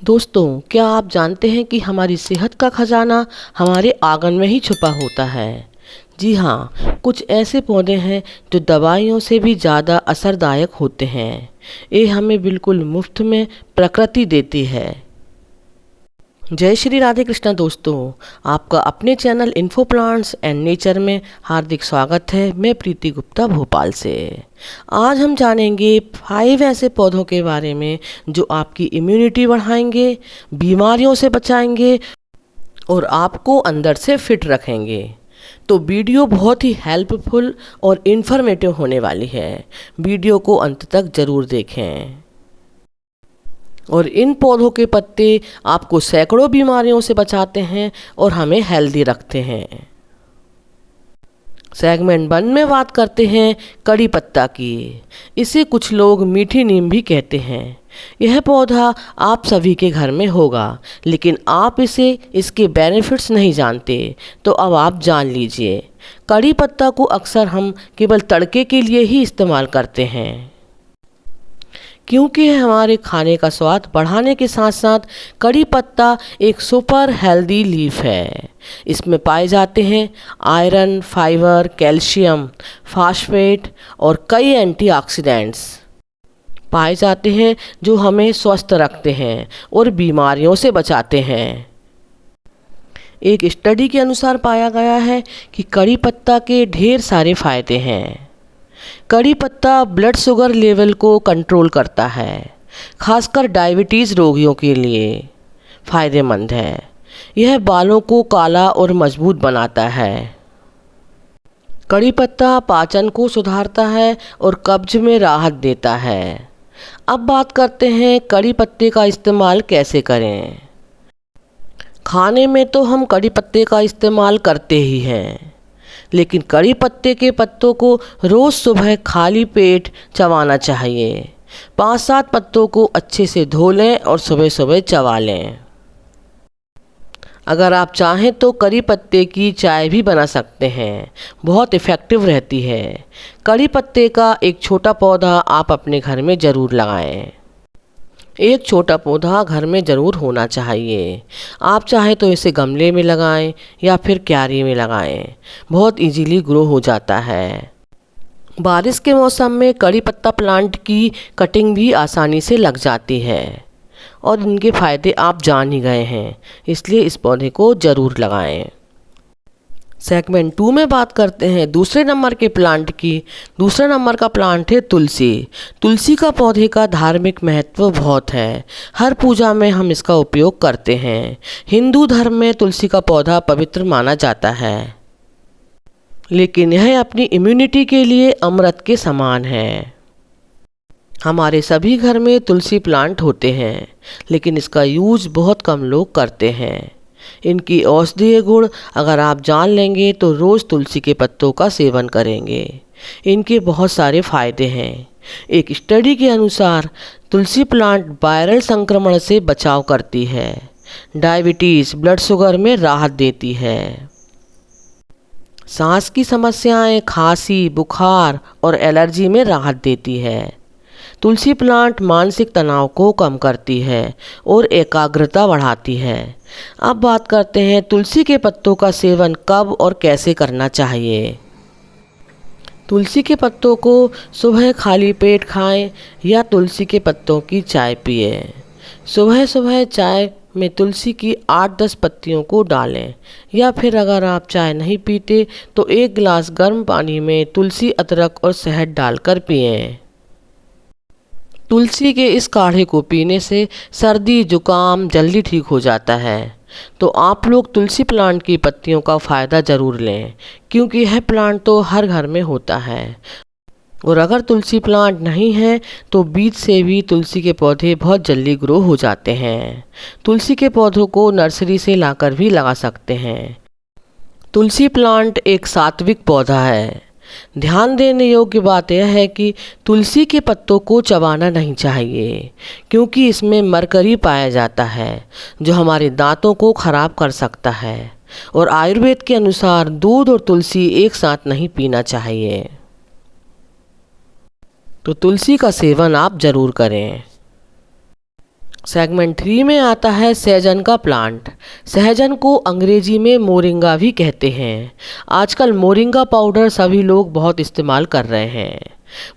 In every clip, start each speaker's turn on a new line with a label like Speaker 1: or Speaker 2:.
Speaker 1: दोस्तों, क्या आप जानते हैं कि हमारी सेहत का खजाना हमारे आंगन में ही छुपा होता है। जी हाँ, कुछ ऐसे पौधे हैं जो दवाइयों से भी ज़्यादा असरदायक होते हैं। ये हमें बिल्कुल मुफ्त में प्रकृति देती है। जय श्री राधे कृष्णा दोस्तों, आपका अपने channel info plants and nature में हार्दिक स्वागत है। मैं प्रीति गुप्ता भोपाल से। आज हम जानेंगे 5 ऐसे पौधों के बारे में जो आपकी इम्यूनिटी बढ़ाएंगे, बीमारियों से बचाएंगे और आपको अंदर से फिट रखेंगे। तो वीडियो बहुत ही हेल्पफुल और इन्फॉर्मेटिव होने वाली है। वीडियो को अंत तक ज़रूर देखें। और इन पौधों के पत्ते आपको सैकड़ों बीमारियों से बचाते हैं और हमें हेल्दी रखते हैं। सेगमेंट 1 में बात करते हैं कड़ी पत्ता की। इसे कुछ लोग मीठी नीम भी कहते हैं। यह पौधा आप सभी के घर में होगा, लेकिन आप इसके बेनिफिट्स नहीं जानते। तो अब आप जान लीजिए। कड़ी पत्ता को अक्सर हम केवल तड़के के लिए ही इस्तेमाल करते हैं, क्योंकि यह हमारे खाने का स्वाद बढ़ाने के साथ साथ कड़ी पत्ता एक सुपर हेल्दी लीफ है। इसमें पाए जाते हैं आयरन, फाइबर, कैल्शियम, फास्फेट और कई एंटीऑक्सीडेंट्स पाए जाते हैं जो हमें स्वस्थ रखते हैं और बीमारियों से बचाते हैं। एक स्टडी के अनुसार पाया गया है कि कड़ी पत्ता के ढेर सारे फायदे हैं। कड़ी पत्ता ब्लड शुगर लेवल को कंट्रोल करता है, खासकर डायबिटीज़ रोगियों के लिए फ़ायदेमंद है। यह बालों को काला और मजबूत बनाता है। कड़ी पत्ता पाचन को सुधारता है और कब्ज में राहत देता है। अब बात करते हैं कड़ी पत्ते का इस्तेमाल कैसे करें। खाने में तो हम कड़ी पत्ते का इस्तेमाल करते ही हैं, लेकिन कड़ी पत्ते के पत्तों को रोज़ सुबह खाली पेट चबाना चाहिए। 5-7 पत्तों को अच्छे से धो लें और सुबह सुबह चबा लें। अगर आप चाहें तो कड़ी पत्ते की चाय भी बना सकते हैं, बहुत इफ़ेक्टिव रहती है। कड़ी पत्ते का एक छोटा पौधा आप अपने घर में ज़रूर लगाएं। एक छोटा पौधा घर में ज़रूर होना चाहिए। आप चाहे तो इसे गमले में लगाएं या फिर क्यारी में लगाएं। बहुत इजीली ग्रो हो जाता है। बारिश के मौसम में कड़ी पत्ता प्लांट की कटिंग भी आसानी से लग जाती है और इनके फ़ायदे आप जान ही गए हैं, इसलिए इस पौधे को ज़रूर लगाएं। सेगमेंट 2 में बात करते हैं दूसरे नंबर के प्लांट की। दूसरे नंबर का प्लांट है तुलसी। तुलसी का पौधे का धार्मिक महत्व बहुत है। हर पूजा में हम इसका उपयोग करते हैं। हिंदू धर्म में तुलसी का पौधा पवित्र माना जाता है, लेकिन यह अपनी इम्यूनिटी के लिए अमृत के समान है। हमारे सभी घर में तुलसी प्लांट होते हैं, लेकिन इसका यूज़ बहुत कम लोग करते हैं। इनकी औषधीय गुण अगर आप जान लेंगे तो रोज़ तुलसी के पत्तों का सेवन करेंगे। इनके बहुत सारे फायदे हैं। एक स्टडी के अनुसार तुलसी प्लांट वायरल संक्रमण से बचाव करती है, डायबिटीज़, ब्लड शुगर में राहत देती है, सांस की समस्याएं, खांसी, बुखार और एलर्जी में राहत देती है। तुलसी प्लांट मानसिक तनाव को कम करती है और एकाग्रता बढ़ाती है। अब बात करते हैं तुलसी के पत्तों का सेवन कब और कैसे करना चाहिए। तुलसी के पत्तों को सुबह खाली पेट खाएं या तुलसी के पत्तों की चाय पिए। सुबह सुबह चाय में तुलसी की 8-10 पत्तियों को डालें, या फिर अगर आप चाय नहीं पीते तो 1 गिलास गर्म पानी में तुलसी, अदरक और शहद डालकर पिएं। तुलसी के इस काढ़े को पीने से सर्दी जुकाम जल्दी ठीक हो जाता है। तो आप लोग तुलसी प्लांट की पत्तियों का फ़ायदा ज़रूर लें, क्योंकि यह प्लांट तो हर घर में होता है। और अगर तुलसी प्लांट नहीं है तो बीज से भी तुलसी के पौधे बहुत जल्दी ग्रो हो जाते हैं। तुलसी के पौधों को नर्सरी से लाकर भी लगा सकते हैं। तुलसी प्लांट एक सात्विक पौधा है। ध्यान देने योग्य बात यह है कि तुलसी के पत्तों को चबाना नहीं चाहिए, क्योंकि इसमें मरकरी पाया जाता है जो हमारे दांतों को खराब कर सकता है। और आयुर्वेद के अनुसार दूध और तुलसी एक साथ नहीं पीना चाहिए। तो तुलसी का सेवन आप ज़रूर करें। सेगमेंट 3 में आता है सहजन का प्लांट। सहजन को अंग्रेजी में मोरिंगा भी कहते हैं। आजकल मोरिंगा पाउडर सभी लोग बहुत इस्तेमाल कर रहे हैं।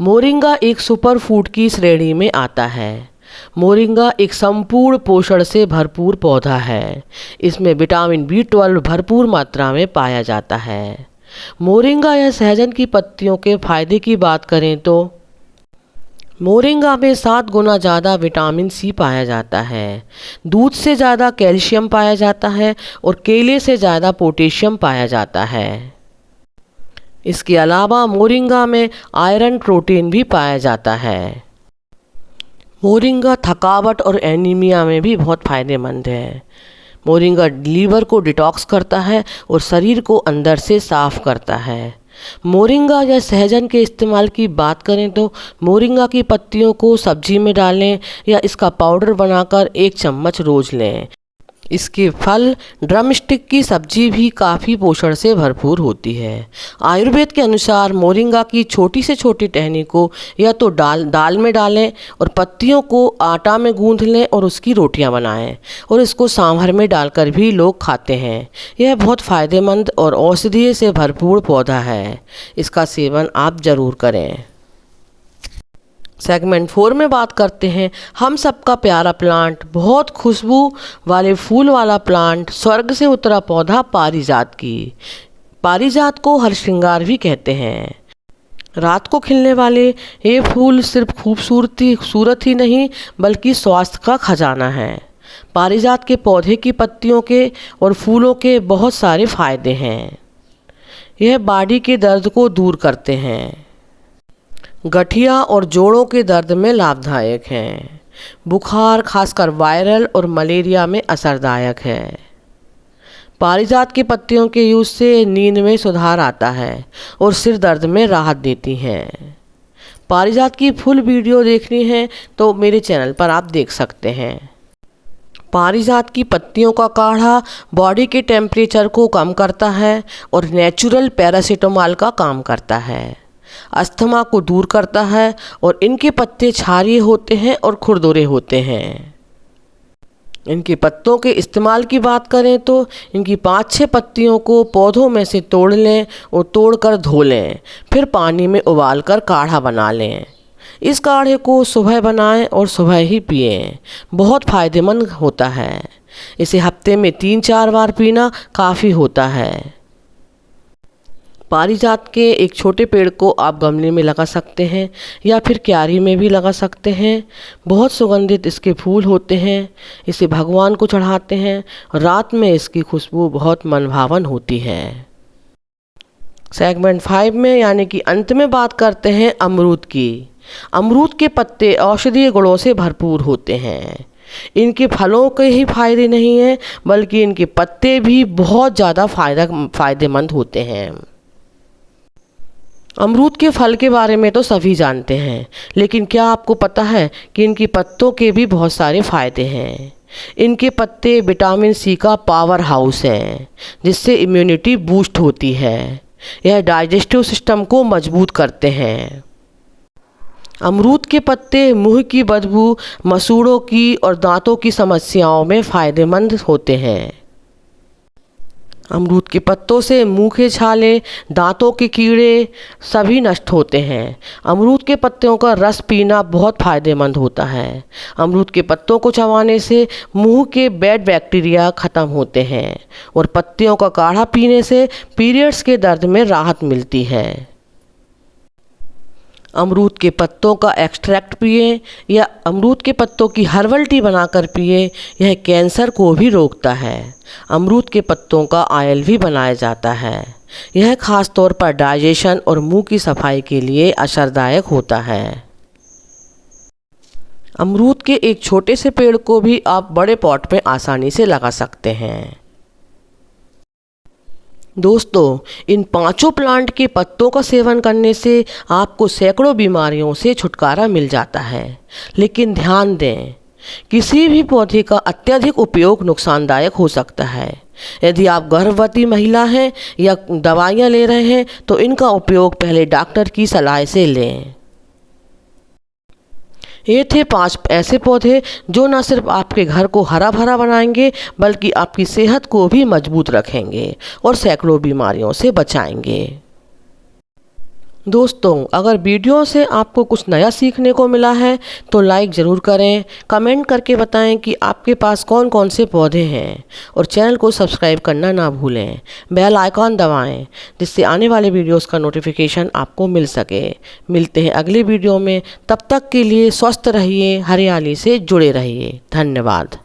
Speaker 1: मोरिंगा एक सुपर फूड की श्रेणी में आता है। मोरिंगा एक संपूर्ण पोषण से भरपूर पौधा है। इसमें विटामिन B12 भरपूर मात्रा में पाया जाता है। मोरिंगा या सहजन की पत्तियों के फायदे की बात करें तो मोरिंगा में 7 गुना ज़्यादा विटामिन C पाया जाता है। दूध से ज़्यादा कैल्शियम पाया जाता है और केले से ज़्यादा पोटेशियम पाया जाता है। इसके अलावा मोरिंगा में आयरन प्रोटीन भी पाया जाता है। मोरिंगा थकावट और एनीमिया में भी बहुत फायदेमंद है। मोरिंगा लीवर को डिटॉक्स करता है और शरीर को अंदर से साफ करता है। मोरिंगा या सहजन के इस्तेमाल की बात करें तो मोरिंगा की पत्तियों को सब्जी में डालें या इसका पाउडर बनाकर 1 चम्मच रोज़ लें। इसके फल ड्रमस्टिक की सब्जी भी काफ़ी पोषण से भरपूर होती है। आयुर्वेद के अनुसार मोरिंगा की छोटी से छोटी टहनी को या तो दाल में डालें और पत्तियों को आटा में गूंथ लें और उसकी रोटियां बनाएं और इसको सांभर में डालकर भी लोग खाते हैं। यह बहुत फ़ायदेमंद और औषधीय से भरपूर पौधा है। इसका सेवन आप ज़रूर करें। सेगमेंट 4 में बात करते हैं हम सबका प्यारा प्लांट, बहुत खुशबू वाले फूल वाला प्लांट, स्वर्ग से उतरा पौधा पारिजात की। पारिजात को हरश्रृंगार भी कहते हैं। रात को खिलने वाले ये फूल सिर्फ खूबसूरत ही नहीं बल्कि स्वास्थ्य का खजाना है। पारिजात के पौधे की पत्तियों के और फूलों के बहुत सारे फायदे हैं। यह बॉडी के दर्द को दूर करते हैं। गठिया और जोड़ों के दर्द में लाभदायक हैं। बुखार खासकर वायरल और मलेरिया में असरदायक है। पारिजात की पत्तियों के यूज से नींद में सुधार आता है और सिर दर्द में राहत देती हैं। पारिजात की फुल वीडियो देखनी है तो मेरे चैनल पर आप देख सकते हैं। पारिजात की पत्तियों का काढ़ा बॉडी के टेम्परेचर को कम करता है और नेचुरल पैरासीटामोल का काम करता है। अस्थमा को दूर करता है और इनके पत्ते क्षारीय होते हैं और खुरदुरे होते हैं। इनके पत्तों के इस्तेमाल की बात करें तो इनकी 5-6 पत्तियों को पौधों में से तोड़ लें और तोड़कर धो लें, फिर पानी में उबाल कर काढ़ा बना लें। इस काढ़े को सुबह बनाएं और सुबह ही पिएं। बहुत फ़ायदेमंद होता है। इसे हफ्ते में 3-4 बार पीना काफ़ी होता है। पारिजात के एक छोटे पेड़ को आप गमले में लगा सकते हैं या फिर क्यारी में भी लगा सकते हैं। बहुत सुगंधित इसके फूल होते हैं। इसे भगवान को चढ़ाते हैं। रात में इसकी खुशबू बहुत मनभावन होती है। सेगमेंट 5 में यानी कि अंत में बात करते हैं अमरूद की। अमरूद के पत्ते औषधीय गुणों से भरपूर होते हैं। इनके फलों के ही फायदे नहीं हैं बल्कि इनके पत्ते भी बहुत ज़्यादा फायदेमंद होते हैं। अमरूद के फल के बारे में तो सभी जानते हैं, लेकिन क्या आपको पता है कि इनकी पत्तों के भी बहुत सारे फायदे हैं। इनके पत्ते विटामिन C का पावर हाउस हैं, जिससे इम्यूनिटी बूस्ट होती है। यह डाइजेस्टिव सिस्टम को मजबूत करते हैं। अमरूद के पत्ते मुंह की बदबू, मसूड़ों की और दांतों की समस्याओं में फ़ायदेमंद होते हैं। अमरूद के पत्तों से मुंह के छाले, दांतों के कीड़े सभी नष्ट होते हैं। अमरूद के पत्तों का रस पीना बहुत फ़ायदेमंद होता है। अमरूद के पत्तों को चबाने से मुंह के बैड बैक्टीरिया ख़त्म होते हैं और पत्तियों का काढ़ा पीने से पीरियड्स के दर्द में राहत मिलती है। अमरूद के पत्तों का एक्सट्रैक्ट पिएं या अमरूद के पत्तों की हर्बल टी बनाकर पिएं। यह कैंसर को भी रोकता है। अमरूद के पत्तों का ऑयल भी बनाया जाता है। यह खास तौर पर डाइजेशन और मुंह की सफाई के लिए असरदायक होता है। अमरूद के एक छोटे से पेड़ को भी आप बड़े पॉट में आसानी से लगा सकते हैं। दोस्तों, इन 5 प्लांट के पत्तों का सेवन करने से आपको सैकड़ों बीमारियों से छुटकारा मिल जाता है। लेकिन ध्यान दें, किसी भी पौधे का अत्यधिक उपयोग नुकसानदायक हो सकता है। यदि आप गर्भवती महिला हैं या दवाइयाँ ले रहे हैं तो इनका उपयोग पहले डॉक्टर की सलाह से लें। ये थे 5 ऐसे पौधे जो न सिर्फ आपके घर को हरा भरा बनाएंगे बल्कि आपकी सेहत को भी मजबूत रखेंगे और सैकड़ों बीमारियों से बचाएंगे। दोस्तों, अगर वीडियो से आपको कुछ नया सीखने को मिला है तो लाइक ज़रूर करें, कमेंट करके बताएं कि आपके पास कौन कौन से पौधे हैं और चैनल को सब्सक्राइब करना ना भूलें। बेल आइकॉन दबाएं जिससे आने वाले वीडियोस का नोटिफिकेशन आपको मिल सके। मिलते हैं अगले वीडियो में, तब तक के लिए स्वस्थ रहिए, हरियाली से जुड़े रहिए। धन्यवाद।